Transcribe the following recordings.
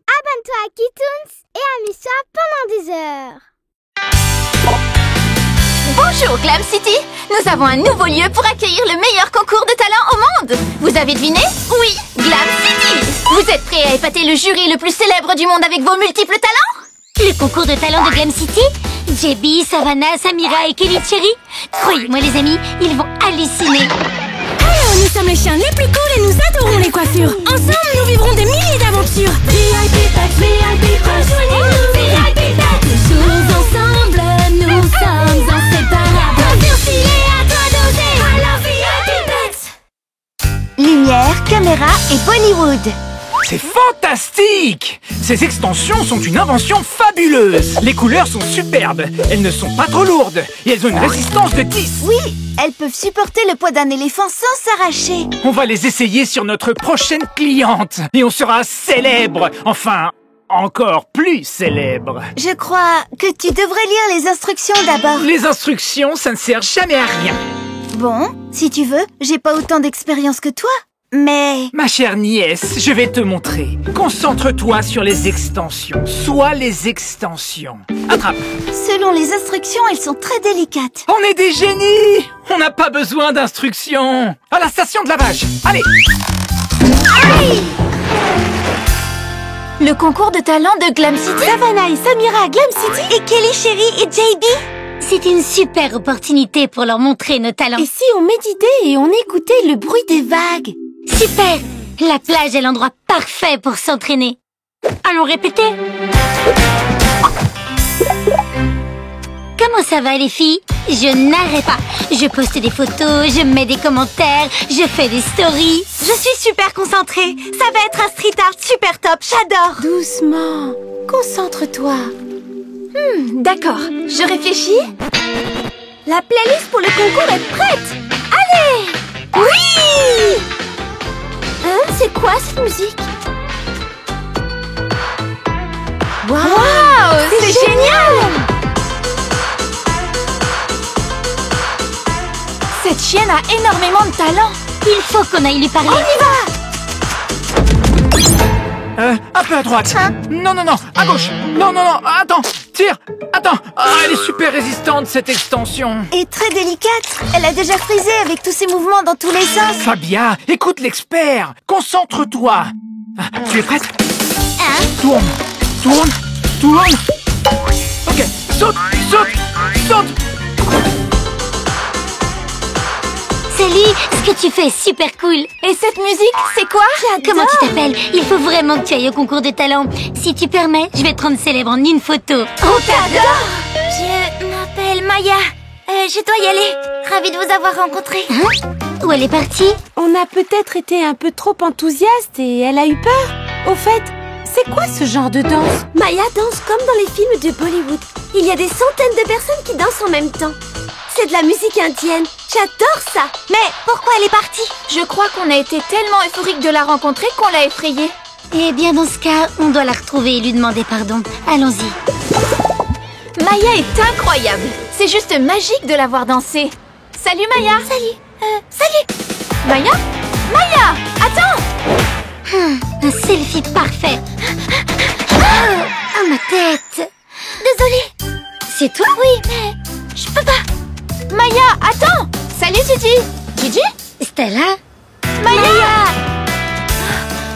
Abonne-toi à Kitoons et amuse-toi pendant des heures. Bonjour Glam City. Nous avons un nouveau lieu pour accueillir le meilleur concours de talent au monde. Vous avez deviné? Oui, Glam City. Vous êtes prêts à épater le jury le plus célèbre du monde avec vos multiples talents? Le concours de talent de Glam City? JB, Savannah, Samira et Kelly Cherry. Croyez-moi les amis, ils vont halluciner. Alors nous sommes les chiens les plus cool et nous adorons les coiffures. Ensemble, nous vivrons des milliers d'aventures. VIP Pets, VIP, rejoignez-nous. VIP Pets, toujours ensemble, nous sommes inséparables. Merci et à toi d'oser. Alors VIP Pets. Lumière, caméra et Bollywood. C'est fantastique! Ces extensions sont une invention fabuleuse! Les couleurs sont superbes, elles ne sont pas trop lourdes et elles ont une résistance de 10! Oui, elles peuvent supporter le poids d'un éléphant sans s'arracher. On va les essayer sur notre prochaine cliente et on sera célèbre! Enfin, encore plus célèbre! Je crois que tu devrais lire les instructions d'abord. Les instructions, ça ne sert jamais à rien! Bon, si tu veux, j'ai pas autant d'expérience que toi. Mais... Ma chère nièce, je vais te montrer. Concentre-toi sur les extensions. Sois les extensions. Attrape. selon les instructions, elles sont très délicates. On est des génies! On n'a pas besoin d'instructions. À la station de lavage. Allez! Aïe! Le concours de talent de Glam City. Savannah et Samira à Glam City. Et Kelly Cherry et JB. C'est une super opportunité pour leur montrer nos talents. Et si on méditait et on écoutait le bruit des vagues? Super! La plage est l'endroit parfait pour s'entraîner. Allons répéter. Comment ça va les filles? Je n'arrête pas. Je poste des photos, je mets des commentaires, je fais des stories. Je suis super concentrée. Ça va être un street art super top. J'adore. Doucement. Concentre-toi. D'accord. Je réfléchis. La playlist pour le concours est prête. Allez! Oui! Hein? C'est quoi cette musique? Waouh! C'est génial! Cette chienne a énormément de talent. Il faut qu'on aille lui parler. On y va! Un peu à droite. Non, non, non, à gauche. Non, non, non, attends, tire. Attends, elle est super résistante cette extension. Et très délicate. Elle a déjà frisé avec tous ses mouvements dans tous les sens. Fabia, écoute l'expert. Concentre-toi. Tu es prête? Tourne, tourne, tourne. Ok, saute, saute, saute. Salut, ce que tu fais est super cool. Et cette musique, c'est quoi? Comment tu t'appelles? Il faut vraiment que tu ailles au concours de talent. Si tu permets, je vais te rendre célèbre en une photo. On t'adore! Je m'appelle Maya. Je dois y aller. Ravie de vous avoir rencontré. Où elle est partie? On a peut-être été un peu trop enthousiaste et elle a eu peur. Au fait, c'est quoi ce genre de danse? Maya danse comme dans les films de Bollywood. Il y a des centaines de personnes qui dansent en même temps. C'est de la musique indienne. J'adore ça. Mais pourquoi elle est partie? Je crois qu'on a été tellement euphorique de la rencontrer qu'on l'a effrayée. Eh bien, dans ce cas, on doit la retrouver et lui demander pardon. Allons-y. Maya est incroyable. C'est juste magique de la voir danser. Salut Maya. Salut. Maya? Maya, attends. Un selfie parfait. Oh, ma tête. Désolée. C'est toi? Oui, mais je peux pas. Maya, attends. Salut Gigi. Gigi? Stella? Maya.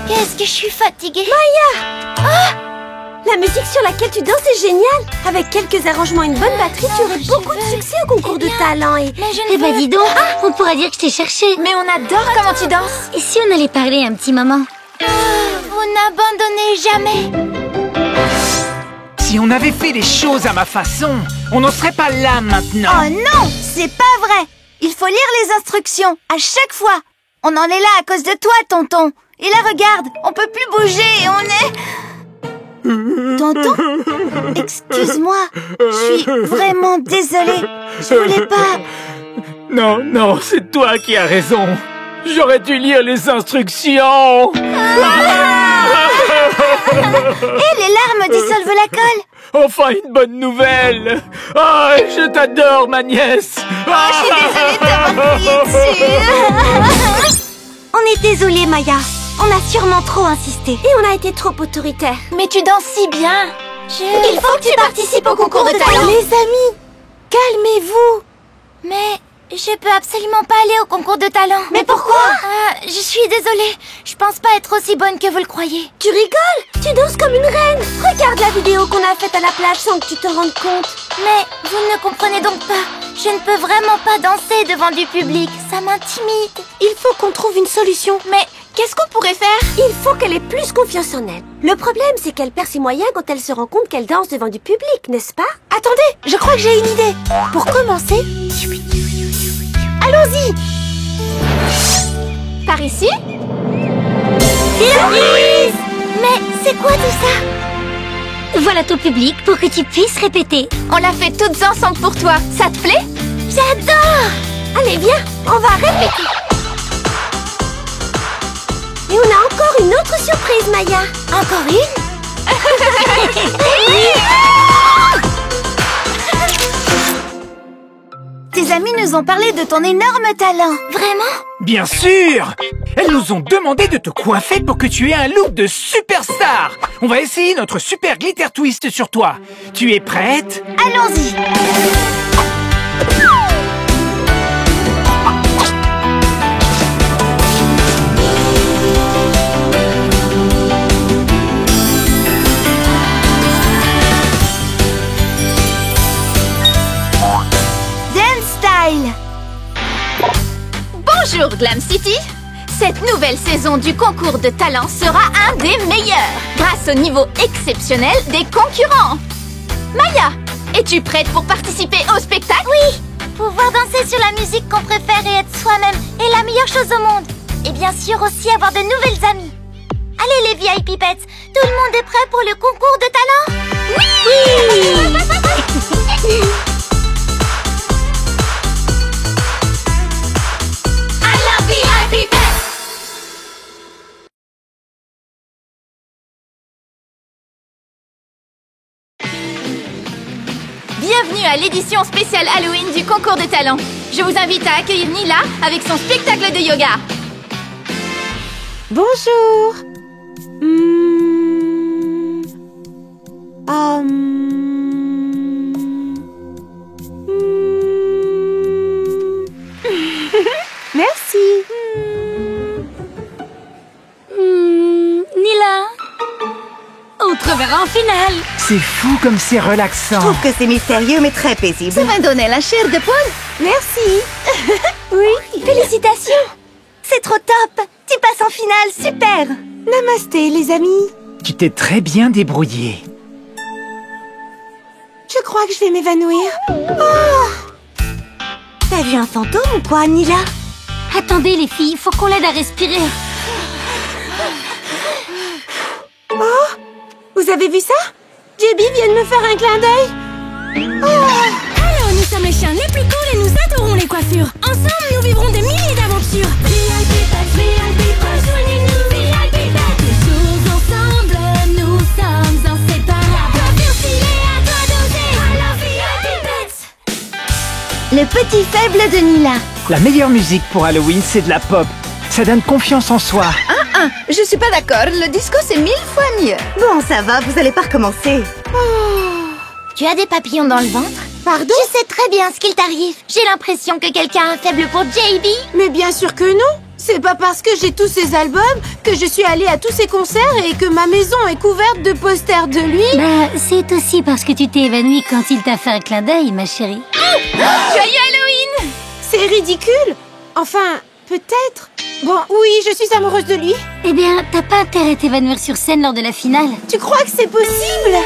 Qu'est-ce que je suis fatiguée. La musique sur laquelle tu danses est géniale. Avec quelques arrangements et une bonne batterie, tu aurais beaucoup de succès au concours de talent et... Mais je Eh ne ben veux... dis donc, on pourra dire que je t'ai cherché. Mais on adore comment tu danses. Et si on allait parler un petit moment? Vous n'abandonnez jamais. Si on avait fait les choses à ma façon, on n'en serait pas là maintenant. Oh non, c'est pas vrai. Il faut lire les instructions, à chaque fois. On en est là à cause de toi, tonton. Et là, regarde, on peut plus bouger et on est... Tonton? Excuse-moi, je suis vraiment désolée. Je voulais pas... Non, non, c'est toi qui as raison. J'aurais dû lire les instructions. Et les larmes dissolvent la colle. Enfin, une bonne nouvelle. Ah, je t'adore, ma nièce. Je suis désolée de t'avoir crié dessus. On est désolé, Maya. On a sûrement trop insisté. Et on a été trop autoritaire. Mais tu danses si bien. Il faut que tu participes au concours de talent. Les amis, calmez-vous. Mais je peux absolument pas aller au concours de talent. Mais pourquoi? Je suis désolée. Je pense pas être aussi bonne que vous le croyez. Tu rigoles? Tu danses comme une reine. Regarde la vidéo qu'on a faite à la plage sans que tu te rendes compte. Mais vous ne comprenez donc pas. Je ne peux vraiment pas danser devant du public. Ça m'intimide. Il faut qu'on trouve une solution. Mais qu'est-ce qu'on pourrait faire? Il faut qu'elle ait plus confiance en elle. Le problème, c'est qu'elle perd ses moyens quand elle se rend compte qu'elle danse devant du public, n'est-ce pas? Attendez, je crois que j'ai une idée. Pour commencer, Allons-y. par ici. Mais c'est quoi tout ça? Voilà ton public pour que tu puisses répéter. On l'a fait toutes ensemble pour toi. Ça te plaît? J'adore. Allez, viens, on va répéter. Et on a encore une autre surprise, Maya. Encore une? Tes amis nous ont parlé de ton énorme talent. Vraiment? Bien sûr! Elles nous ont demandé de te coiffer pour que tu aies un look de superstar. On va essayer notre super glitter twist sur toi. Tu es prête? Allons-y. Bonjour Glam City! Cette nouvelle saison du concours de talent sera un des meilleurs, grâce au niveau exceptionnel des concurrents. Maya, es-tu prête pour participer au spectacle? Oui! Pouvoir danser sur la musique qu'on préfère et être soi-même est la meilleure chose au monde. Et bien sûr aussi avoir de nouvelles amies. Allez les VIP Pets, tout le monde est prêt pour le concours de talent? Oui! Bienvenue à l'édition spéciale Halloween du concours de talent. Je vous invite à accueillir Nila avec son spectacle de yoga. Bonjour. Merci. Nila, on te reverra en finale. C'est fou comme c'est relaxant. Je trouve que c'est mystérieux mais très paisible. Ça m'a donné la chair de poule. Merci. Oui, félicitations. C'est trop top. Tu passes en finale, super. Namasté, les amis. Tu t'es très bien débrouillée. Je crois que je vais m'évanouir. T'as vu un fantôme ou quoi, Nila? Attendez les filles, faut qu'on l'aide à respirer. Vous avez vu ça? Jebby vient de me faire un clin d'œil. Alors, nous sommes les chiens les plus cool et nous adorons les coiffures. Ensemble, nous vivrons des milliers d'aventures. VIP Pets, VIP, rejoignez-nous. VIP Pets, les jours ensemble, nous sommes inséparables. Coiffure stylée, à toi d'oser. Alors, VIP Pets. Le petit faible de Nila. La meilleure musique pour Halloween, c'est de la pop. Ça donne confiance en soi. Je suis pas d'accord, le disco c'est 1000 fois mieux. Bon, ça va, vous allez pas recommencer. Tu as des papillons dans le ventre? Pardon? Je sais très bien ce qu'il t'arrive. J'ai l'impression que quelqu'un a un faible pour JB. Mais bien sûr que non. C'est pas parce que j'ai tous ses albums que je suis allée à tous ses concerts et que ma maison est couverte de posters de lui. Bah, c'est aussi parce que tu t'es évanouie quand il t'a fait un clin d'œil, ma chérie. Joyeux Halloween! C'est ridicule. Enfin, peut-être. Bon, oui, je suis amoureuse de lui. Eh bien, t'as pas intérêt à t'évanouir sur scène lors de la finale. Tu crois que c'est possible?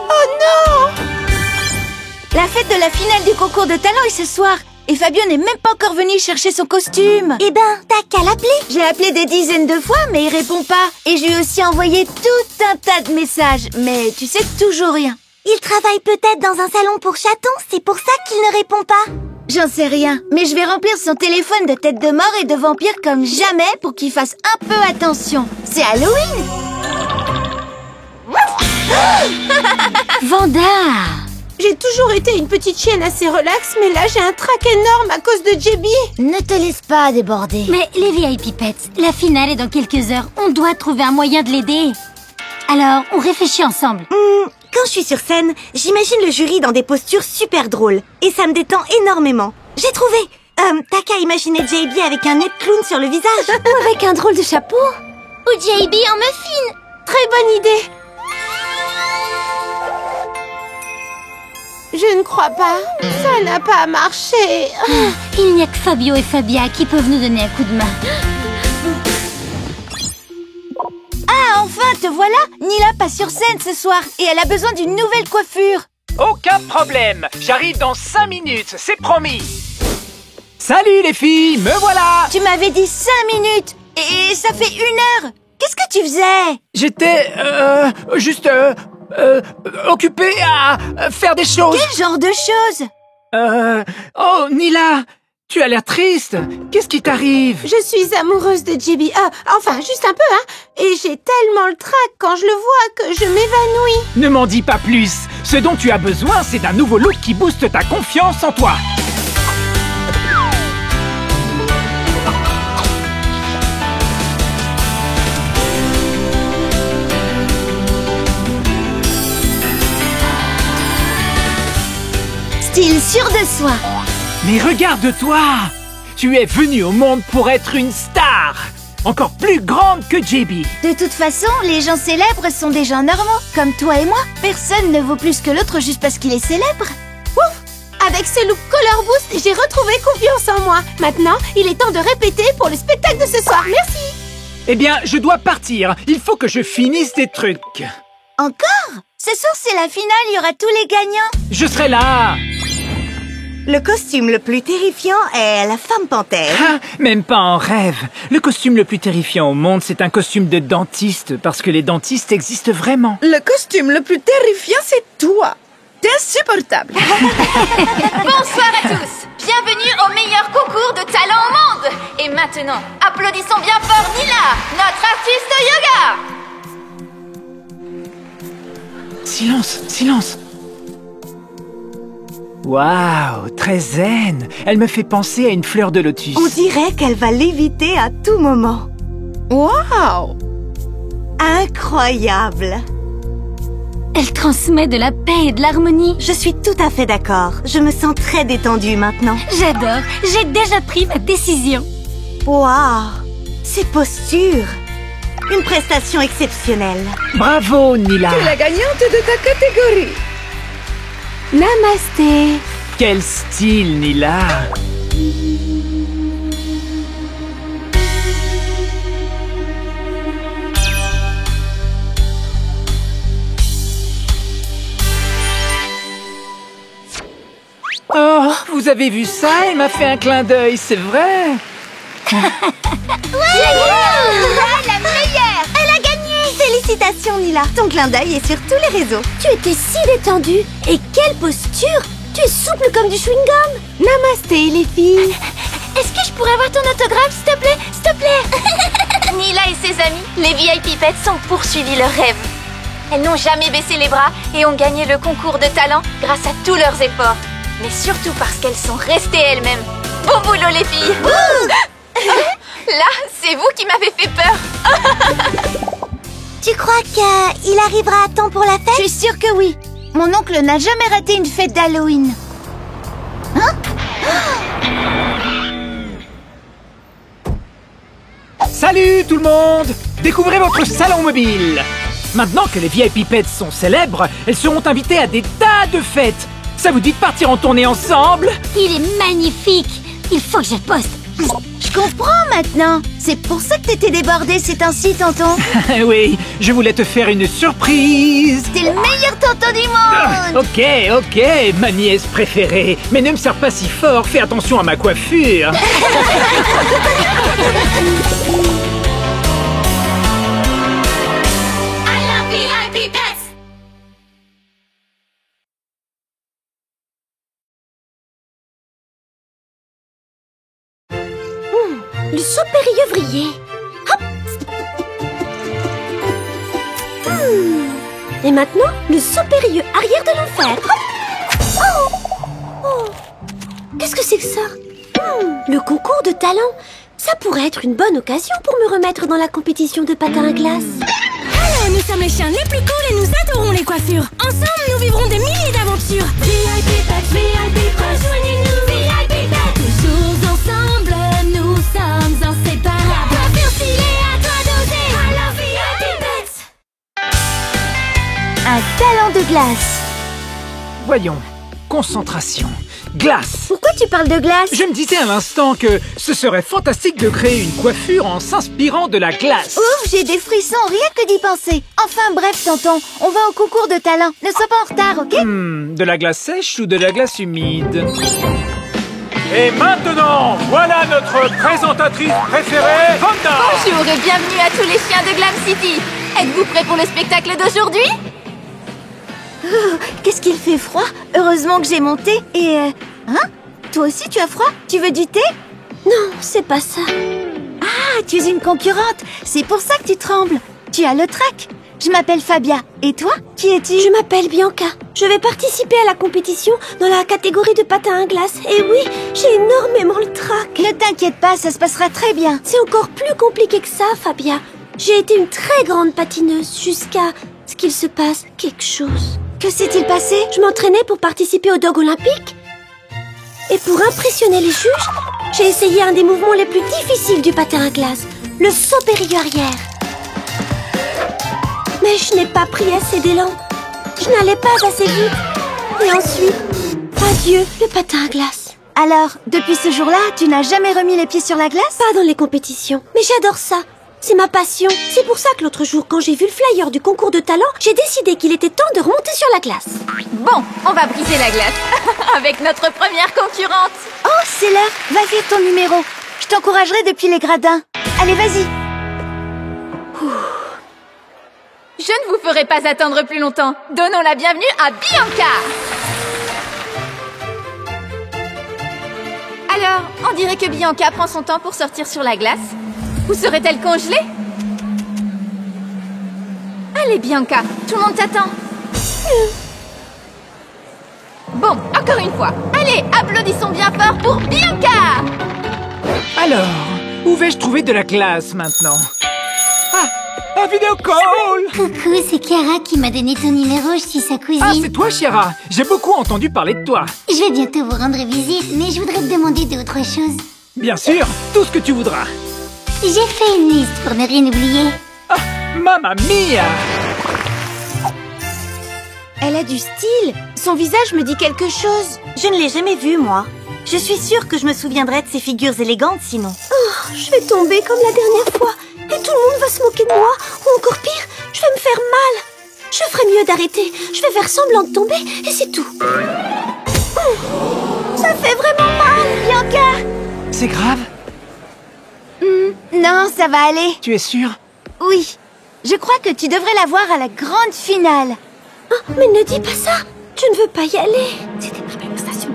Oh non! La fête de la finale du concours de talent est ce soir. Et Fabio n'est même pas encore venu chercher son costume. Eh ben, t'as qu'à l'appeler. J'ai appelé des dizaines de fois, mais il répond pas. Et je lui ai aussi envoyé tout un tas de messages. Mais tu sais toujours rien. Il travaille peut-être dans un salon pour chatons, c'est pour ça qu'il ne répond pas. J'en sais rien, mais je vais remplir son téléphone de têtes de mort et de vampires comme jamais pour qu'il fasse un peu attention. C'est Halloween. Vanda! J'ai toujours été une petite chienne assez relaxe, mais là j'ai un trac énorme à cause de JB. Ne te laisse pas déborder. Mais les VIP Pets, la finale est dans quelques heures. On doit trouver un moyen de l'aider. Alors, on réfléchit ensemble. Quand je suis sur scène, j'imagine le jury dans des postures super drôles. Et ça me détend énormément. J'ai trouvé. T'as qu'à imaginer JB avec un nez de clown sur le visage. Ou avec un drôle de chapeau. Ou JB en muffin. Très bonne idée. Je ne crois pas. Ça n'a pas marché. Il n'y a que Fabio et Fabia qui peuvent nous donner un coup de main. Ah, enfin, te voilà. Nila passe sur scène ce soir et elle a besoin d'une nouvelle coiffure. Aucun problème. J'arrive dans 5 minutes, c'est promis. Salut les filles, me voilà. Tu m'avais dit 5 minutes et ça fait 1 heure. Qu'est-ce que tu faisais? J'étais, juste, occupé à faire des choses. Quel genre de choses? Oh, Nila, tu as l'air triste. Qu'est-ce qui t'arrive? Je suis amoureuse de JB. Enfin, juste un peu, hein. Et j'ai tellement le trac quand je le vois que je m'évanouis. Ne m'en dis pas plus. Ce dont tu as besoin, c'est d'un nouveau look qui booste ta confiance en toi. Style sûr de soi. Mais regarde-toi! Tu es venu au monde pour être une star! Encore plus grande que JB! De toute façon, les gens célèbres sont des gens normaux, comme toi et moi. Personne ne vaut plus que l'autre juste parce qu'il est célèbre. Ouf! Avec ce look Color Boost, j'ai retrouvé confiance en moi. Maintenant, il est temps de répéter pour le spectacle de ce soir. Merci! Eh bien, je dois partir. Il faut que je finisse des trucs. Encore? Ce soir, c'est la finale, il y aura tous les gagnants. Je serai là! Le costume le plus terrifiant est la femme panthère. Ah, même pas en rêve. Le costume le plus terrifiant au monde, c'est un costume de dentiste, parce que les dentistes existent vraiment. Le costume le plus terrifiant, c'est toi. T'es insupportable. Bonsoir à tous. Bienvenue au meilleur concours de talent au monde. Et maintenant, applaudissons bien fort Nila, notre artiste yoga. Silence, silence. Waouh, très zen. Elle me fait penser à une fleur de lotus. On dirait qu'elle va léviter à tout moment. Wow. Incroyable. Elle transmet de la paix et de l'harmonie. Je suis tout à fait d'accord. Je me sens très détendue maintenant. J'adore. J'ai déjà pris ma décision. Waouh. Ces postures. Une prestation exceptionnelle. Bravo, Nila. Tu es la gagnante de ta catégorie. Namasté. Quel style, Nila. Oh, vous avez vu ça? Elle m'a fait un clin d'œil, c'est vrai? La meilleure! Elle a gagné! Félicitations, Nila. Ton clin d'œil est sur tous les réseaux. Tu étais si détendue. Et quelle posture! Tu es souple comme du chewing-gum. Namasté, les filles. Est-ce que je pourrais avoir ton autographe, s'il te plaît? S'il te plaît. Nila et ses amis, les VIP Pets, ont poursuivi leur rêve. Elles n'ont jamais baissé les bras et ont gagné le concours de talent grâce à tous leurs efforts. Mais surtout parce qu'elles sont restées elles-mêmes. Bon boulot les filles. Là, c'est vous qui m'avez fait peur. Tu crois qu'il arrivera à temps pour la fête? Je suis sûre que oui. Mon oncle n'a jamais raté une fête d'Halloween. Salut tout le monde! Découvrez votre salon mobile! Maintenant que les VIP Pets sont célèbres, elles seront invitées à des tas de fêtes. Ça vous dit de partir en tournée ensemble? Il est magnifique. Il faut que je le poste. Je comprends maintenant. C'est pour ça que t'étais débordée ces temps-ci, tonton. Oui, je voulais te faire une surprise. T'es le meilleur tonton du monde. Ok, ma nièce préférée. Mais ne me serre pas si fort, fais attention à ma coiffure. Le supérieur-vrier. Hop. Et maintenant, le supérieur arrière de l'enfer. Hop. Qu'est-ce que c'est que ça? Le concours de talent. Ça pourrait être une bonne occasion pour me remettre dans la compétition de patin à glace. Alors, nous sommes les chiens les plus cool et nous adorons les coiffures. Ensemble, nous vivrons des milliers d'aventures. VIP Pets, VIP Pets, rejoignez-nous. VIP Pets, toujours ensemble, nous sommes inséparables. Coiffure stylée, à toi d'oser. Alors VIP Pets. Un talent de glace. Voyons. Concentration. Glace. Pourquoi tu parles de glace? Je me disais à l'instant que ce serait fantastique de créer une coiffure en s'inspirant de la glace. Ouf, j'ai des frissons, rien que d'y penser. Enfin bref, tonton, on va au concours de talent. Ne sois pas en retard, ok? De la glace sèche ou de la glace humide? Et maintenant, voilà notre présentatrice préférée, Fonda. Bonjour et bienvenue à tous les chiens de Glam City. Êtes-vous prêts pour le spectacle d'aujourd'hui? Qu'est-ce qu'il fait froid? Heureusement que j'ai mon thé et... Hein? Toi aussi tu as froid? Tu veux du thé? Non, c'est pas ça. Ah, tu es une concurrente. C'est pour ça que tu trembles. Tu as le trac. Je m'appelle Fabia. Et toi? Qui es-tu? Je m'appelle Bianca. Je vais participer à la compétition dans la catégorie de patin à glace. Et oui, j'ai énormément le trac. Ne t'inquiète pas, ça se passera très bien. C'est encore plus compliqué que ça, Fabia. J'ai été une très grande patineuse jusqu'à ce qu'il se passe quelque chose. Que s'est-il passé? Je m'entraînais pour participer au dog olympique. Et pour impressionner les juges, j'ai essayé un des mouvements les plus difficiles du patin à glace, le saut périlleux-arrière. Mais je n'ai pas pris assez d'élan. Je n'allais pas assez vite. Et ensuite, adieu le patin à glace. Alors, depuis ce jour-là, tu n'as jamais remis les pieds sur la glace? Pas dans les compétitions, mais j'adore ça. C'est ma passion. C'est pour ça que l'autre jour, quand j'ai vu le flyer du concours de talent, j'ai décidé qu'il était temps de remonter sur la glace. Bon, on va briser la glace avec notre première concurrente. Oh, c'est l'heure. Va faire ton numéro. Je t'encouragerai depuis les gradins. Allez, vas-y. Je ne vous ferai pas attendre plus longtemps. Donnons la bienvenue à Bianca. Alors, on dirait que Bianca prend son temps pour sortir sur la glace. Ou serait-elle congelée? Allez, Bianca, tout le monde t'attend. Bon, encore une fois. Allez, applaudissons bien fort pour Bianca. Alors, où vais-je trouver de la glace maintenant? Ah, un vidéo call! Coucou, c'est Chiara qui m'a donné ton numéro, je suis sa cousine. Ah, c'est toi, Chiara. J'ai beaucoup entendu parler de toi. Je vais bientôt vous rendre visite, mais je voudrais te demander d'autres choses. Bien sûr, tout ce que tu voudras. J'ai fait une liste pour ne rien oublier. Ah, mamma mia! Elle a du style. Son visage me dit quelque chose. Je ne l'ai jamais vue, moi. Je suis sûre que je me souviendrai de ces figures élégantes, sinon. Oh, je vais tomber comme la dernière fois. Et tout le monde va se moquer de moi. Ou encore pire, je vais me faire mal. Je ferais mieux d'arrêter. Je vais faire semblant de tomber et c'est tout. Ça fait vraiment mal, Bianca! C'est grave? Non, ça va aller. Tu es sûre? Oui. Je crois que tu devrais la voir à la grande finale. Oh, mais ne dis pas ça. Je ne veux pas y aller. C'était ma prestation.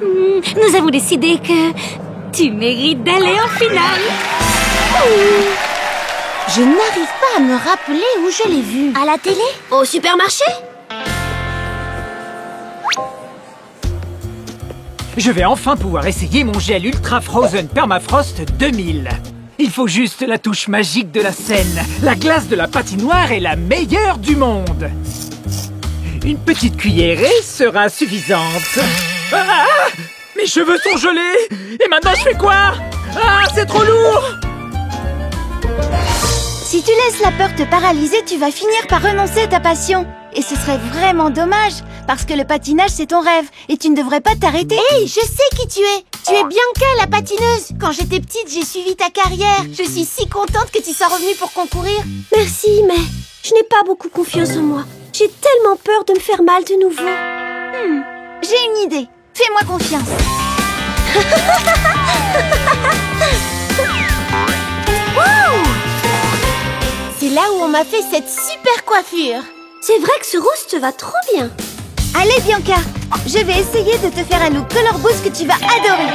Nous avons décidé que tu mérites d'aller en finale. Je n'arrive pas à me rappeler où je l'ai vue. À la télé? Au supermarché? Je vais enfin pouvoir essayer mon gel Ultra Frozen Permafrost 2000. Il faut juste la touche magique de la scène. La glace de la patinoire est la meilleure du monde. Une petite cuillerée sera suffisante. Ah! Mes cheveux sont gelés. Et maintenant je fais quoi? Ah, c'est trop lourd. Si tu laisses la peur te paralyser, tu vas finir par renoncer à ta passion. Et ce serait vraiment dommage, parce que le patinage, c'est ton rêve, et tu ne devrais pas t'arrêter. Hey, je sais qui tu es. Tu es Bianca, la patineuse. Quand j'étais petite, j'ai suivi ta carrière. Je suis si contente que tu sois revenue pour concourir. Merci, mais je n'ai pas beaucoup confiance en moi. J'ai tellement peur de me faire mal de nouveau. J'ai une idée. Fais-moi confiance. Wow! C'est là où on m'a fait cette super coiffure. C'est vrai que ce rose te va trop bien. Allez, Bianca, je vais essayer de te faire un look Color Boost que tu vas adorer.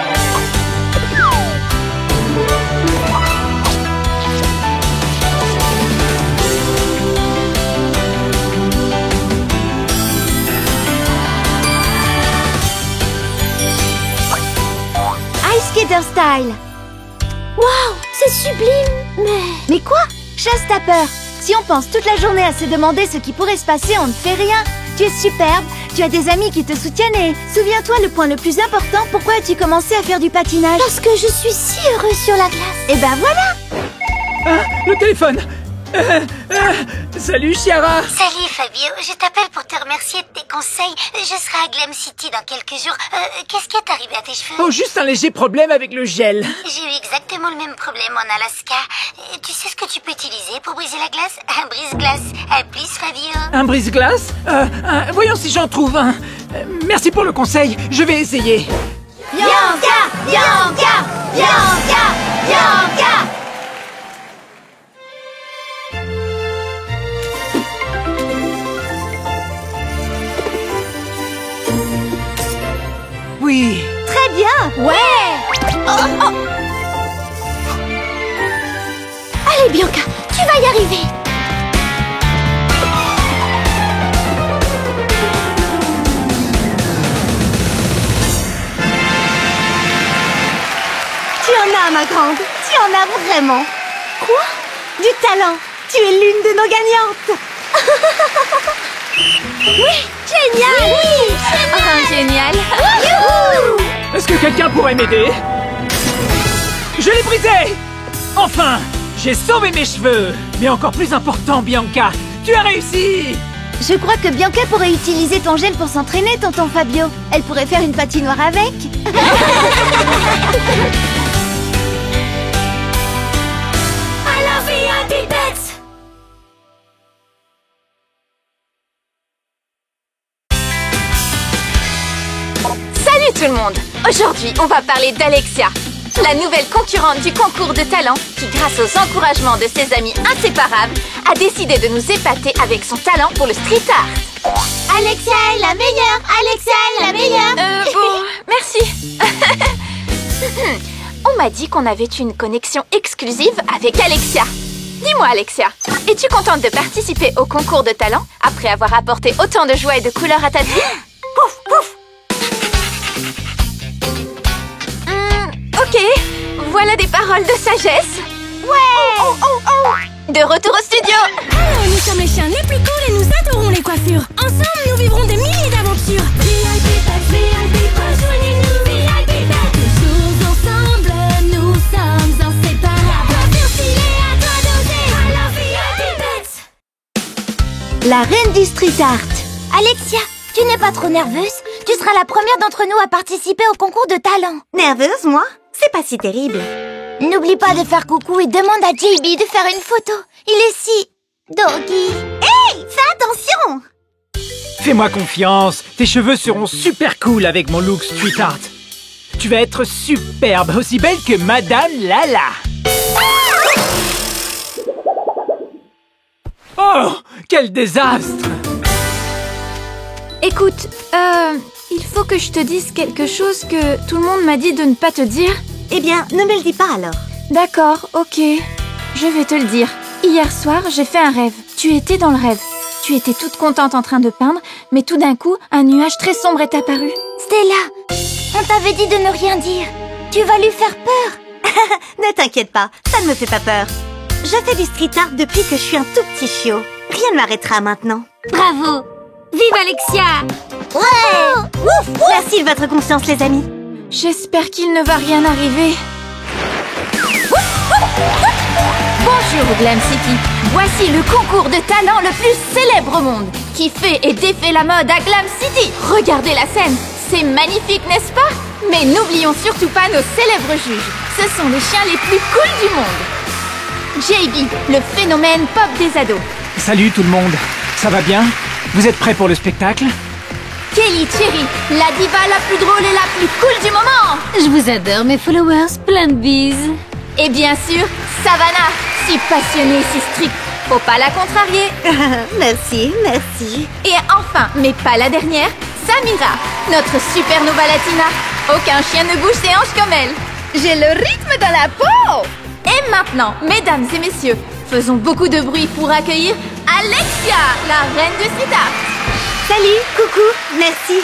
style. Waouh, c'est sublime. Mais quoi? Chasse ta peur. Si on pense toute la journée à se demander ce qui pourrait se passer, on ne fait rien. Tu es superbe, tu as des amis qui te soutiennent et souviens-toi le point le plus important, pourquoi as-tu commencé à faire du patinage? Parce que je suis si heureuse sur la glace. Et ben voilà. Ah, le téléphone. Salut, Chiara. Salut Fabio, je t'appelle pour te remercier de tes conseils. Je serai à Glam City dans quelques jours. Qu'est-ce qui est arrivé à tes cheveux? Oh, juste un léger problème avec le gel. J'ai eu exactement le même problème en Alaska. Tu sais ce que tu peux utiliser pour briser la glace? Un brise-glace. Please Fabio. Un brise-glace voyons si j'en trouve un. Merci pour le conseil, je vais essayer. Bianca, Bianca, Bianca, Bianca. Oui. Très bien. Ouais. Allez Bianca, tu vas y arriver. Tu en as, ma grande. Tu en as vraiment. Quoi? Du talent. Tu es l'une de nos gagnantes. Oui, génial. Oui, Oh, génial. Est-ce que quelqu'un pourrait m'aider? Je l'ai brisé! Enfin, j'ai sauvé mes cheveux. Mais encore plus important, Bianca, tu as réussi! Je crois que Bianca pourrait utiliser ton gel pour s'entraîner, tonton Fabio. Elle pourrait faire une patinoire avec. I love VIP Pets. Salut tout le monde! Aujourd'hui, on va parler d'Alexia, la nouvelle concurrente du concours de talent qui, grâce aux encouragements de ses amis inséparables, a décidé de nous épater avec son talent pour le street art. Alexia est la meilleure. Alexia est la meilleure. Bon, merci. On m'a dit qu'on avait une connexion exclusive avec Alexia. Dis-moi, Alexia, es-tu contente de participer au concours de talent après avoir apporté autant de joie et de couleurs à ta vie? Pouf, pouf. Ok, voilà des paroles de sagesse. Ouais. De retour au studio. Alors, nous sommes les chiens les plus cool et nous adorons les coiffures. Ensemble, nous vivrons des milliers d'aventures. VIP Pets, rejoignez-nous, VIP Pets. Toujours ensemble, nous sommes inséparables. Coiffure stylée, à toi d'oser. Alors, VIP Pets. La reine du street art. Alexia, tu n'es pas trop nerveuse? Tu seras la première d'entre nous à participer au concours de talent. Nerveuse, moi? C'est pas si terrible. N'oublie pas de faire coucou et demande à JB de faire une photo. Il est si... doggy. Hey, fais attention! Fais-moi confiance, tes cheveux seront super cool avec mon look street art. Tu vas être superbe, aussi belle que Madame Lala. Oh, quel désastre! Écoute, il faut que je te dise quelque chose que tout le monde m'a dit de ne pas te dire. Eh bien, ne me le dis pas alors. D'accord, ok. Je vais te le dire. Hier soir, j'ai fait un rêve. Tu étais dans le rêve. Tu étais toute contente en train de peindre, mais tout d'un coup, un nuage très sombre est apparu. Stella, on t'avait dit de ne rien dire. Tu vas lui faire peur. Ne t'inquiète pas, ça ne me fait pas peur. Je fais du street art depuis que je suis un tout petit chiot. Rien ne m'arrêtera maintenant. Bravo! Vive Alexia! Ouais! Ouf, ouf. Merci de votre confiance, les amis. J'espère qu'il ne va rien arriver. Bonjour Glam City. Voici le concours de talent le plus célèbre au monde, qui fait et défait la mode à Glam City. Regardez la scène, c'est magnifique, n'est-ce pas? Mais n'oublions surtout pas nos célèbres juges. Ce sont les chiens les plus cools du monde. JB, le phénomène pop des ados. Salut tout le monde, ça va bien? Vous êtes prêts pour le spectacle? Kelly Cherry, la diva la plus drôle et la plus cool du moment. Je vous adore, mes followers, plein de bises. Et bien sûr, Savannah, si passionnée et si stricte, faut pas la contrarier. Merci, merci. Et enfin, mais pas la dernière, Samira, notre supernova latina. Aucun chien ne bouge ses hanches comme elle. J'ai le rythme dans la peau. Et maintenant, mesdames et messieurs, faisons beaucoup de bruit pour accueillir Alexia, la reine du street art. Salut, coucou, merci.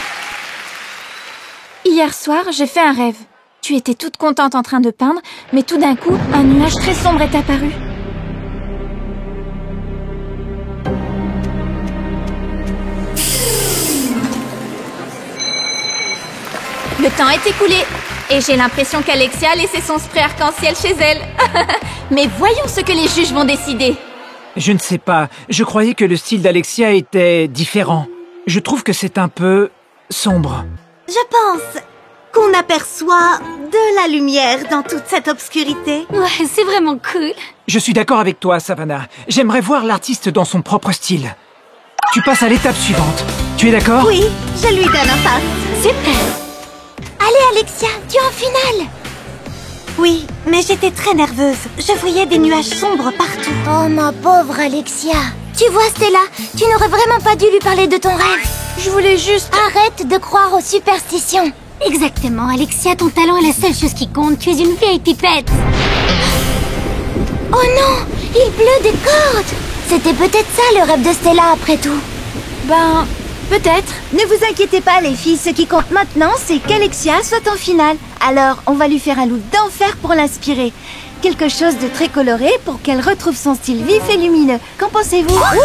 Hier soir, j'ai fait un rêve. Tu étais toute contente en train de peindre, mais tout d'un coup, un nuage très sombre est apparu. Le temps est écoulé et j'ai l'impression qu'Alexia a laissé son spray arc-en-ciel chez elle. Mais voyons ce que les juges vont décider. Je ne sais pas. Je croyais que le style d'Alexia était différent. Je trouve que c'est un peu sombre. Je pense qu'on aperçoit de la lumière dans toute cette obscurité. Ouais, c'est vraiment cool. Je suis d'accord avec toi, Savannah. J'aimerais voir l'artiste dans son propre style. Tu passes à l'étape suivante. Tu es d'accord? Oui, je lui donne un pass. Super. Allez, Alexia, tu es en finale. Oui, mais j'étais très nerveuse. Je voyais des nuages sombres partout. Oh, ma pauvre Alexia. Tu vois, Stella, tu n'aurais vraiment pas dû lui parler de ton rêve. Je voulais juste... Arrête de croire aux superstitions. Exactement, Alexia, ton talent est la seule chose qui compte. Tu es une vieille pipette. Oh non, il pleut des cordes. C'était peut-être ça le rêve de Stella après tout. Ben, peut-être. Ne vous inquiétez pas les filles, ce qui compte maintenant c'est qu'Alexia soit en finale. Alors on va lui faire un look d'enfer pour l'inspirer. Quelque chose de très coloré pour qu'elle retrouve son style vif et lumineux. Qu'en pensez-vous? Ouais.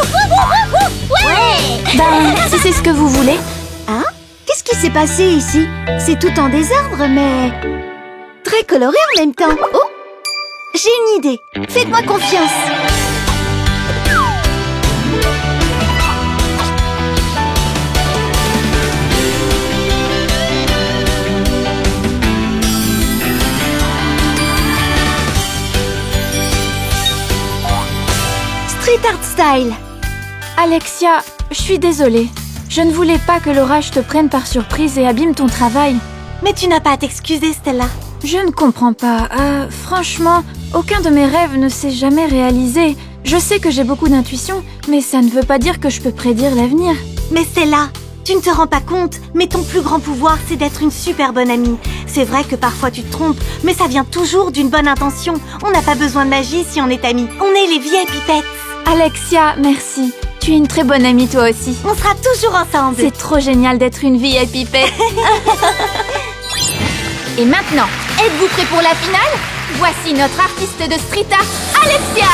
Ben, si c'est ce que vous voulez. Hein? Qu'est-ce qui s'est passé ici? C'est tout en désordre mais... très coloré en même temps. Oh! J'ai une idée. Faites-moi confiance. Street art style. Alexia, je suis désolée. Je ne voulais pas que l'orage te prenne par surprise et abîme ton travail. Mais tu n'as pas à t'excuser, Stella. Je ne comprends pas. Franchement, aucun de mes rêves ne s'est jamais réalisé. Je sais que j'ai beaucoup d'intuition, mais ça ne veut pas dire que je peux prédire l'avenir. Mais Stella, tu ne te rends pas compte, mais ton plus grand pouvoir, c'est d'être une super bonne amie. C'est vrai que parfois tu te trompes, mais ça vient toujours d'une bonne intention. On n'a pas besoin de magie si on est amis. On est les vieilles pipettes. Alexia, merci. Tu es une très bonne amie toi aussi. On sera toujours ensemble. C'est trop génial d'être une vieille pipette. Et maintenant, êtes-vous prêts pour la finale? Voici notre artiste de street art, Alexia!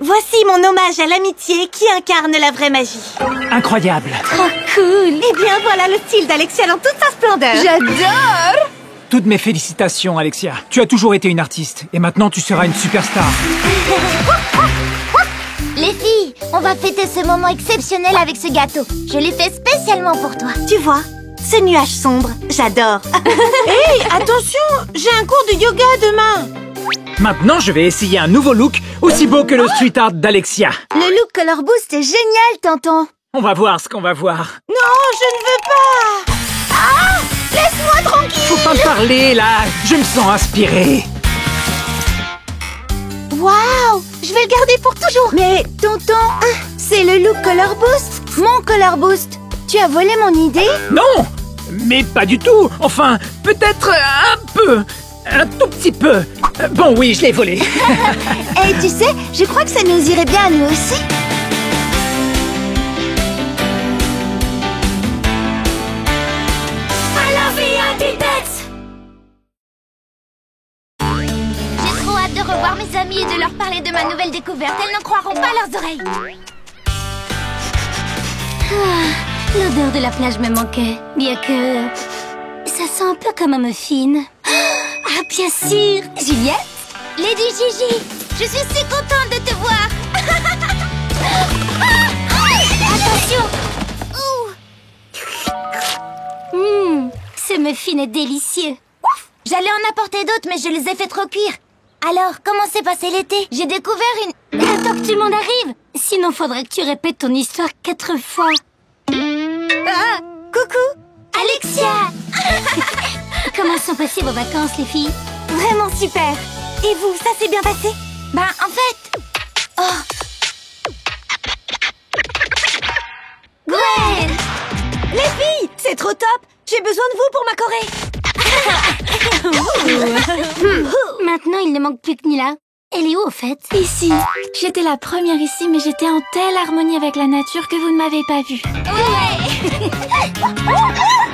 Voici mon hommage à l'amitié qui incarne la vraie magie. Incroyable. Oh, cool. Eh bien, voilà le style d'Alexia dans toute sa splendeur. J'adore! Toutes mes félicitations, Alexia. Tu as toujours été une artiste, et maintenant tu seras une superstar. Les filles, on va fêter ce moment exceptionnel avec ce gâteau. Je l'ai fait spécialement pour toi. Tu vois, ce nuage sombre, j'adore. Hey, attention, j'ai un cours de yoga demain. Maintenant, je vais essayer un nouveau look aussi beau que le street art d'Alexia. Le look Color Boost est génial, tonton! On va voir ce qu'on va voir. Non, je ne veux pas. Ah! Laisse-moi tranquille! Faut pas parler, là. Je me sens inspiré. Waouh! Je vais le garder pour toujours! Mais, tonton, c'est le look Color Boost! Mon Color Boost! Tu as volé mon idée? Non, mais pas du tout. Enfin, peut-être un peu. Un tout petit peu. Bon, oui, je l'ai volé. Eh, tu sais, je crois que ça nous irait bien à nous aussi. J'ai trop hâte de revoir mes amis et de leur parler de ma nouvelle découverte. Elles n'en croiront pas leurs oreilles. L'odeur de la plage me manquait, bien que... ça sent un peu comme un muffin. Ah, bien sûr, Juliette. Lady Gigi, je suis si contente de te voir. Attention. Ce muffin est délicieux. J'allais en apporter d'autres, mais je les ai fait trop cuire. Alors, comment s'est passé l'été? J'ai découvert une... Attends que tout le monde arrive. Sinon, faudrait que tu répètes ton histoire 4 fois. Ah, coucou, Alexia. Comment sont passées vos vacances, les filles? Vraiment super. Et vous, ça s'est bien passé? Ben, en fait... Oh. Gwen! Les filles, c'est trop top. J'ai besoin de vous pour ma choré. Maintenant, il ne manque plus que Nila. Elle est où, au fait? Ici. J'étais la première ici, mais j'étais en telle harmonie avec la nature que vous ne m'avez pas vue.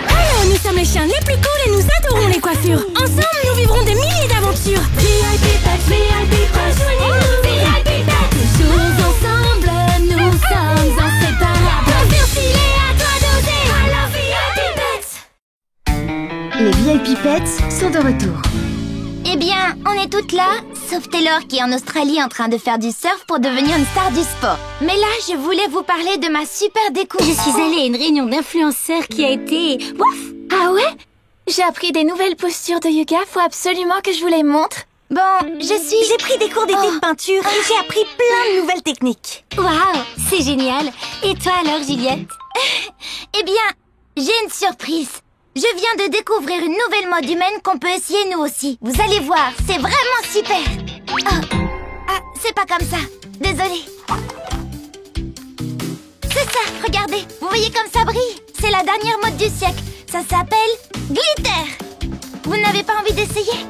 Alors, nous sommes les chiens les plus cool et nous adorons les coiffures. Ensemble, nous vivrons des milliers d'aventures. VIP Pets, VIP Pets, rejoignez-nous. VIP Pets, toujours ensemble, nous sommes inséparables. Coiffure stylée, à toi d'oser. Alors, VIP Pets. Les VIP Pets sont de retour. Eh bien, on est toutes là, sauf Taylor qui est en Australie en train de faire du surf pour devenir une star du sport. Mais là, je voulais vous parler de ma super découverte. Je suis allée à une réunion d'influenceurs qui a été... Ouf! Ah ouais? J'ai appris des nouvelles postures de yoga, faut absolument que je vous les montre. Bon, J'ai pris des cours d'été de peinture et j'ai appris plein de nouvelles techniques. Waouh, c'est génial. Et toi alors, Juliette? Eh bien, j'ai une surprise. Je viens de découvrir une nouvelle mode humaine qu'on peut essayer nous aussi. Vous allez voir, c'est vraiment super. Ah, c'est pas comme ça. Désolée. C'est ça, regardez. Vous voyez comme ça brille? C'est la dernière mode du siècle. Ça s'appelle glitter. Vous n'avez pas envie d'essayer?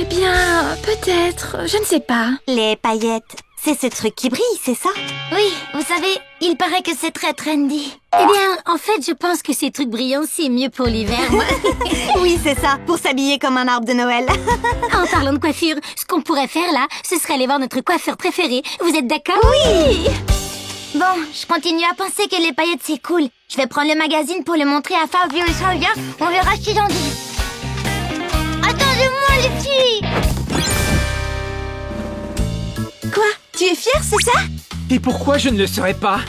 Eh bien, peut-être, je ne sais pas. Les paillettes, c'est ce truc qui brille, c'est ça? Oui, vous savez, il paraît que c'est très trendy. Eh bien, en fait, je pense que ces trucs brillants, c'est mieux pour l'hiver, moi. Oui, c'est ça, pour s'habiller comme un arbre de Noël. En parlant de coiffure, ce qu'on pourrait faire là, ce serait aller voir notre coiffeur préféré. Vous êtes d'accord? Oui! Bon, je continue à penser que les paillettes c'est cool. Je vais prendre le magazine pour le montrer à Fabio et Sylvia. On verra ce qu'ils en disent. Attendez-moi les filles! Quoi? Tu es fière, c'est ça? Et pourquoi je ne le serais pas?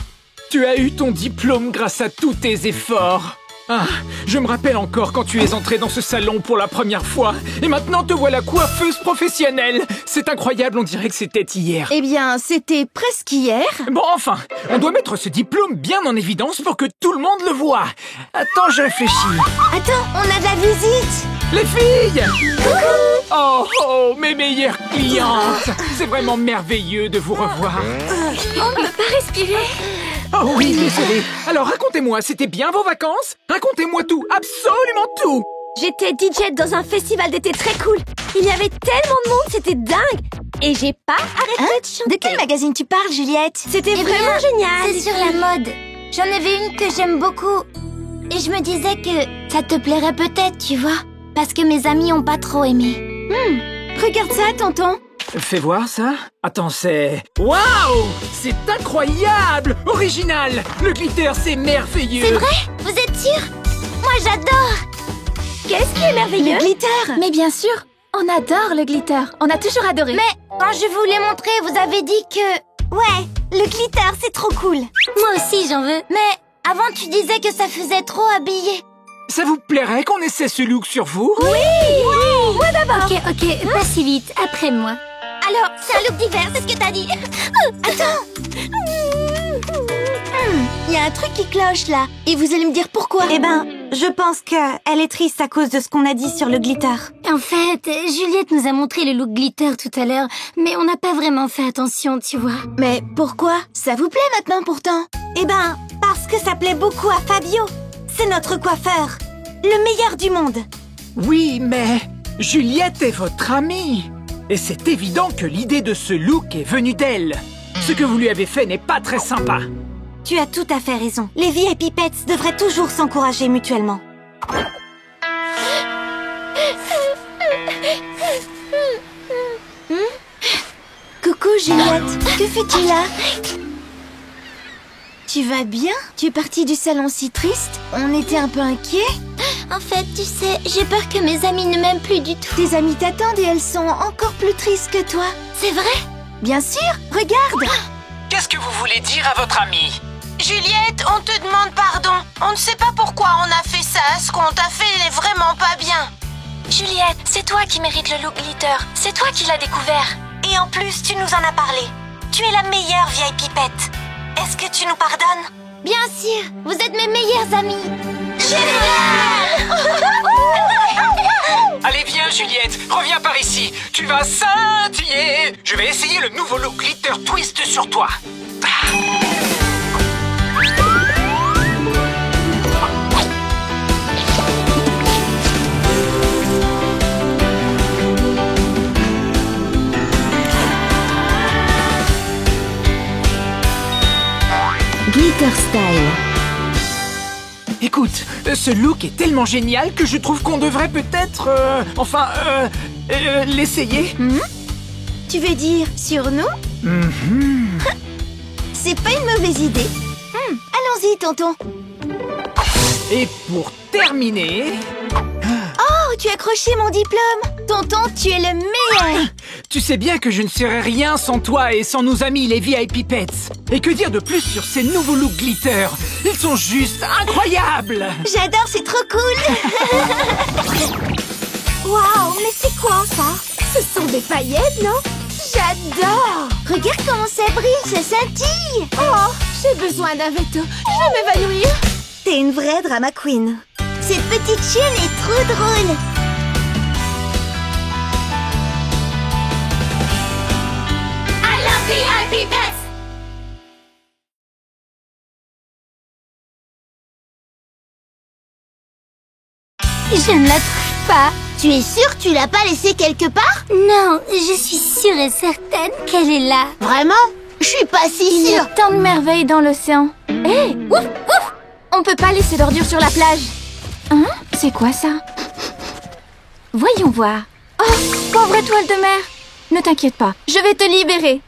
Tu as eu ton diplôme grâce à tous tes efforts. Ah, je me rappelle encore quand tu es entrée dans ce salon pour la première fois. Et maintenant te voilà coiffeuse professionnelle. C'est incroyable, on dirait que c'était hier. Eh bien, c'était presque hier. Bon, enfin, on doit mettre ce diplôme bien en évidence pour que tout le monde le voie. Attends, je réfléchis. Attends, on a de la visite. Les filles! Oh, oh, mes meilleures clientes! C'est vraiment merveilleux de vous revoir. On ne peut pas respirer. Oh oui, désolé. Alors racontez-moi, c'était bien vos vacances? Racontez-moi tout, absolument tout! J'étais DJ dans un festival d'été très cool. Il y avait tellement de monde, c'était dingue. Et j'ai pas arrêté de chanter. De quel magazine tu parles, Juliette? C'était Eh vraiment bien, génial. C'est sur la mode. J'en avais une que j'aime beaucoup. Et je me disais que ça te plairait peut-être, tu vois. Parce que mes amis ont pas trop aimé. Regarde ça, tonton. Fais voir ça. Attends, c'est... Waouh! C'est incroyable! Original! Le glitter, c'est merveilleux! C'est vrai? Vous êtes sûr? Moi, j'adore! Qu'est-ce qui est merveilleux? Le glitter. Mais bien sûr, on adore le glitter. On a toujours adoré. Mais quand je vous l'ai montré, vous avez dit que... Ouais, le glitter, c'est trop cool. Moi aussi, j'en veux. Mais avant, tu disais que ça faisait trop habillé. Ça vous plairait qu'on essaie ce look sur vous? Moi d'abord. Ok, pas si vite. Après moi. Alors, c'est un look d'hiver, c'est ce que t'as dit. Il y a un truc qui cloche là. Et vous allez me dire pourquoi? Eh ben, je pense qu'elle est triste à cause de ce qu'on a dit sur le glitter. En fait, Juliette nous a montré le look glitter tout à l'heure, mais on n'a pas vraiment fait attention, tu vois. Mais pourquoi? Ça vous plaît maintenant pourtant? Eh ben, parce que ça plaît beaucoup à Fabio. C'est notre coiffeur. Le meilleur du monde. Oui, mais... Juliette est votre amie. Et c'est évident que l'idée de ce look est venue d'elle. Ce que vous lui avez fait n'est pas très sympa. Tu as tout à fait raison. Les VIP Pets devraient toujours s'encourager mutuellement. Coucou Juliette, que fais-tu là? Tu vas bien? Tu es partie du salon si triste? On était un peu inquiets. En fait, tu sais, j'ai peur que mes amis ne m'aiment plus du tout. Tes amies t'attendent et elles sont encore plus tristes que toi. C'est vrai? Bien sûr, regarde! Qu'est-ce que vous voulez dire à votre amie? Juliette, on te demande pardon. On ne sait pas pourquoi on a fait ça. Ce qu'on t'a fait n'est vraiment pas bien. Juliette, c'est toi qui mérites le look glitter. C'est toi qui l'as découvert. Et en plus, tu nous en as parlé. Tu es la meilleure vieille pipette. Est-ce que tu nous pardonnes? Bien sûr, vous êtes mes meilleurs amis. Allez, viens, Juliette, reviens par ici. Tu vas scintiller. Je vais essayer le nouveau look glitter twist sur toi. Glitter Style. Écoute, ce look est tellement génial que je trouve qu'on devrait peut-être... l'essayer. Tu veux dire sur nous? C'est pas une mauvaise idée. Allons-y, tonton. Et pour terminer... Oh, tu as accroché mon diplôme. Tonton, tu es le meilleur. Tu sais bien que je ne serais rien sans toi et sans nos amis les VIP Pets. Et que dire de plus sur ces nouveaux looks glitter? Ils sont juste incroyables. J'adore, c'est trop cool. Waouh, mais c'est quoi ça? Ce sont des paillettes, non? J'adore. Regarde comment ça brille, ça scintille. Oh, j'ai besoin d'un veto. Je vais m'évanouir. T'es une vraie drama queen. Cette petite chienne est trop drôle. I love VIP Pets. Je ne la trouve pas. Tu es sûre que tu l'as pas laissée quelque part? Non, je suis sûre et certaine qu'elle est là. Vraiment? Je suis pas si Il y sûre. a tant de merveilles dans l'océan. Hé, ouf, ouf. On peut pas laisser d'ordures sur la plage. Hein? C'est quoi ça? Voyons voir. Oh, pauvre étoile de mer. Ne t'inquiète pas, je vais te libérer.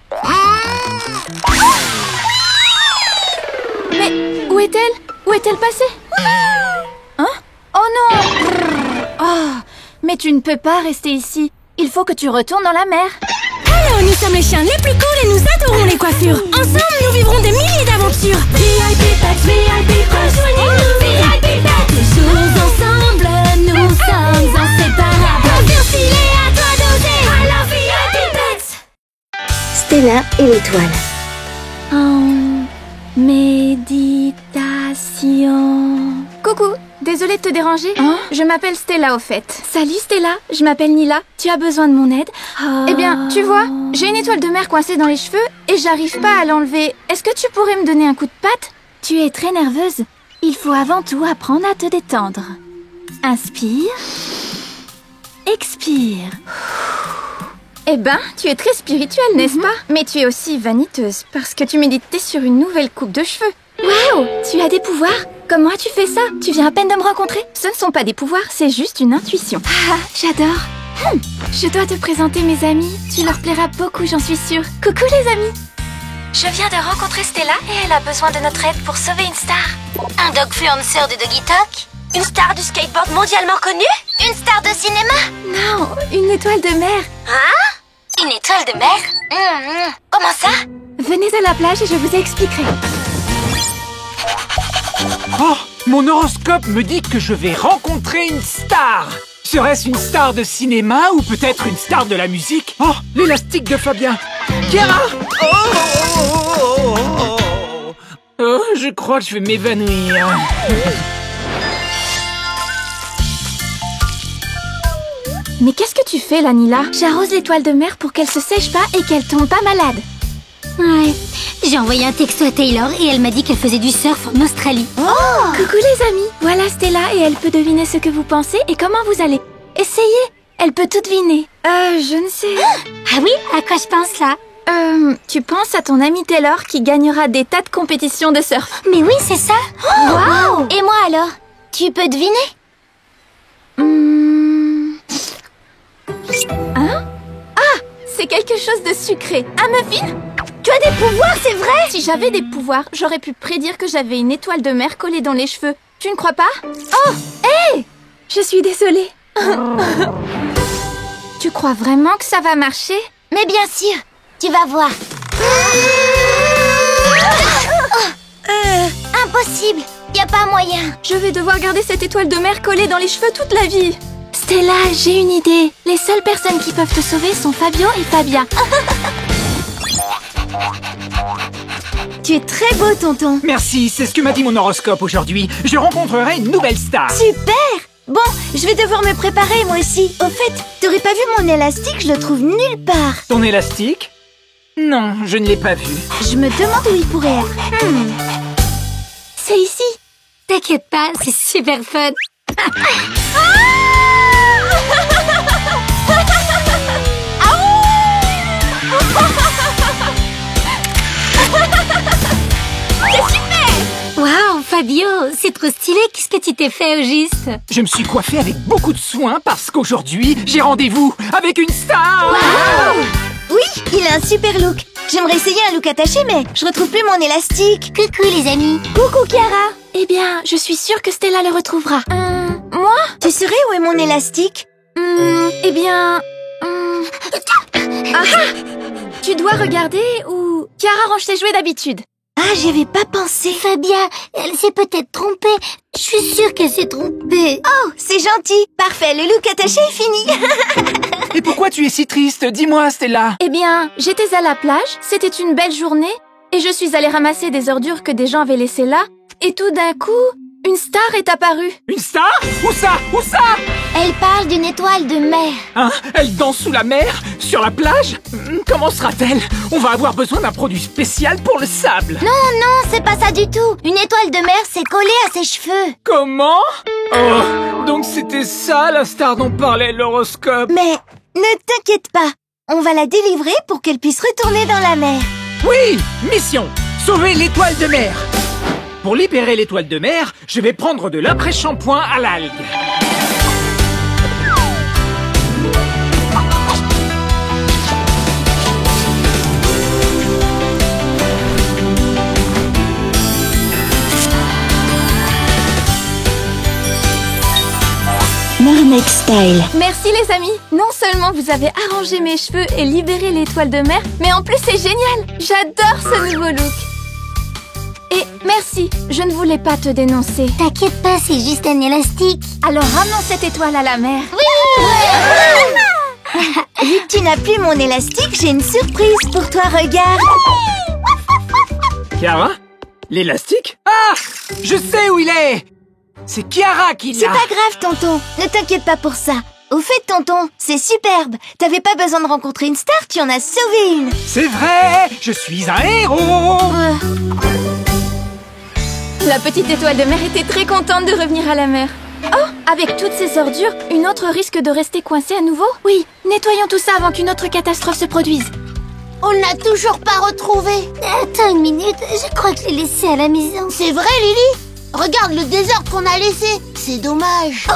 Mais où est-elle? Où est-elle passée? Hein? Oh non! Oh, mais tu ne peux pas rester ici. Il faut que tu retournes dans la mer. Hello, nous sommes les chiens les plus cool et nous adorons les coiffures. Ensemble, nous vivrons des milliers d'aventures. VIP Pets, VIP, rejoignez-nous. VIP Pets, toujours ensemble, nous sommes inséparables. Bien stylé, à toi d'oser. Alors VIP Pets. Stella et l'étoile. En méditation. Coucou, désolée de te déranger. Je m'appelle Stella au fait. Salut Stella, je m'appelle Nila. Tu as besoin de mon aide? Eh bien, tu vois, j'ai une étoile de mer coincée dans les cheveux et j'arrive pas à l'enlever. Est-ce que tu pourrais me donner un coup de patte? Tu es très nerveuse. Il faut avant tout apprendre à te détendre. Inspire. Expire. Eh ben, tu es très spirituelle, n'est-ce pas? Mais tu es aussi vaniteuse, parce que tu méditais sur une nouvelle coupe de cheveux. Waouh! Tu as des pouvoirs? Comment as-tu fait ça? Tu viens à peine de me rencontrer? Ce ne sont pas des pouvoirs, c'est juste une intuition. Ah, j'adore! Je dois te présenter mes amis. Tu leur plairas beaucoup, j'en suis sûre. Coucou les amis! Je viens de rencontrer Stella et elle a besoin de notre aide pour sauver une star. Un dogfluencer de Doggy Talk? Une star du skateboard mondialement connue? Une star de cinéma? Non, une étoile de mer. Hein? Une étoile de mer? Comment ça? Venez à la plage et je vous expliquerai. Oh, mon horoscope me dit que je vais rencontrer une star. Serait-ce une star de cinéma ou peut-être une star de la musique? Oh, l'élastique de Fabien. Kiara! Oh, je crois que je vais m'évanouir. Mais qu'est-ce que tu fais là, Nila? J'arrose l'étoile de mer pour qu'elle se sèche pas et qu'elle tombe pas malade. Ouais. J'ai envoyé un texto à Taylor et elle m'a dit qu'elle faisait du surf en Australie. Coucou les amis, voilà Stella et elle peut deviner ce que vous pensez et comment vous allez. Essayez, elle peut tout deviner. Je ne sais. Ah oui? À quoi je pense là? Tu penses à ton ami Taylor qui gagnera des tas de compétitions de surf. Mais oui, c'est ça. Wow! Et moi alors? Tu peux deviner? Hein? Ah! C'est quelque chose de sucré. Un muffin? Tu as des pouvoirs, c'est vrai? Si j'avais des pouvoirs, j'aurais pu prédire que j'avais une étoile de mer collée dans les cheveux. Tu ne crois pas? Oh! Hé! Je suis désolée. Tu crois vraiment que ça va marcher? Mais bien sûr, tu vas voir. Impossible, y a pas moyen. Je vais devoir garder cette étoile de mer collée dans les cheveux toute la vie. Stella, j'ai une idée. Les seules personnes qui peuvent te sauver sont Fabio et Fabia. Tu es très beau, tonton. Merci, c'est ce que m'a dit mon horoscope aujourd'hui. Je rencontrerai une nouvelle star. Super! Bon, je vais devoir me préparer moi aussi. Au fait, t'aurais pas vu mon élastique? Je le trouve nulle part. Ton élastique? Non, je ne l'ai pas vu. Je me demande où il pourrait être. C'est ici. T'inquiète pas, c'est super fun. C'est super! Fabio, c'est trop stylé. Qu'est-ce que tu t'es fait au juste? Je me suis coiffé avec beaucoup de soin parce qu'aujourd'hui, j'ai rendez-vous avec une star. Oui, il a un super look. J'aimerais essayer un look attaché, mais je retrouve plus mon élastique. Coucou les amis. Coucou Chiara. Eh bien, je suis sûre que Stella le retrouvera. Moi? Tu saurais où est mon élastique? Eh bien... Tu dois regarder où Chiara range ses jouets d'habitude. Ah, j'y avais pas pensé. Fabia, elle s'est peut-être trompée. Je suis sûre qu'elle s'est trompée. Oh, c'est gentil. Parfait, le look attaché est fini. Et pourquoi tu es si triste? Dis-moi, Stella. Eh bien, j'étais à la plage, c'était une belle journée, et je suis allée ramasser des ordures que des gens avaient laissées là, et tout d'un coup, une star est apparue. Une star? Où ça? Où ça? Elle parle d'une étoile de mer. Hein? Elle danse sous la mer? Sur la plage? Comment sera-t-elle? On va avoir besoin d'un produit spécial pour le sable. Non, c'est pas ça du tout. Une étoile de mer s'est collée à ses cheveux. Comment? Oh, donc c'était ça la star dont parlait l'horoscope. Mais ne t'inquiète pas. On va la délivrer pour qu'elle puisse retourner dans la mer. Oui, mission, sauver l'étoile de mer. Pour libérer l'étoile de mer, je vais prendre de l'après-shampoing à l'algue. Mermaid Style. Merci les amis. Non seulement vous avez arrangé mes cheveux et libéré l'étoile de mer, mais en plus c'est génial. J'adore ce nouveau look. Et merci, je ne voulais pas te dénoncer. T'inquiète pas, c'est juste un élastique. Alors ramenons cette étoile à la mer. Vu que tu n'as plus mon élastique, j'ai une surprise pour toi, regarde. Chiara? L'élastique? Ah! Je sais où il est! C'est Chiara qui C'est l'a! pas grave, tonton. Ne t'inquiète pas pour ça. Au fait, tonton, c'est superbe. T'avais pas besoin de rencontrer une star, tu en as sauvé une. C'est vrai! Je suis un héros! La petite étoile de mer était très contente de revenir à la mer. Oh, avec toutes ces ordures, une autre risque de rester coincée à nouveau? Oui, nettoyons tout ça avant qu'une autre catastrophe se produise. On l'a toujours pas retrouvée. Attends une minute, je crois que je l'ai laissé à la maison. C'est vrai, Lily? Regarde le désordre qu'on a laissé. C'est dommage.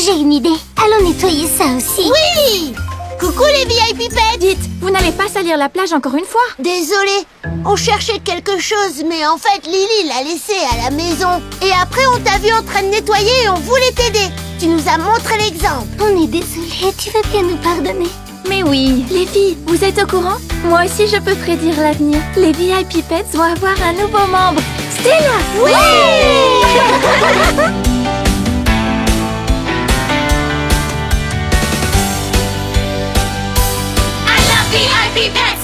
J'ai une idée. Allons nettoyer ça aussi. Oui! Coucou les VIP pets! Dites, vous n'allez pas salir la plage encore une fois? Désolée, on cherchait quelque chose, mais en fait Lily l'a laissé à la maison. Et après on t'a vu en train de nettoyer et on voulait t'aider. Tu nous as montré l'exemple. On est désolé, tu veux bien nous pardonner? Mais oui, les filles, vous êtes au courant? Moi aussi je peux prédire l'avenir. Les VIP Pets vont avoir un nouveau membre. Stella! Oui! I love VIP Pets!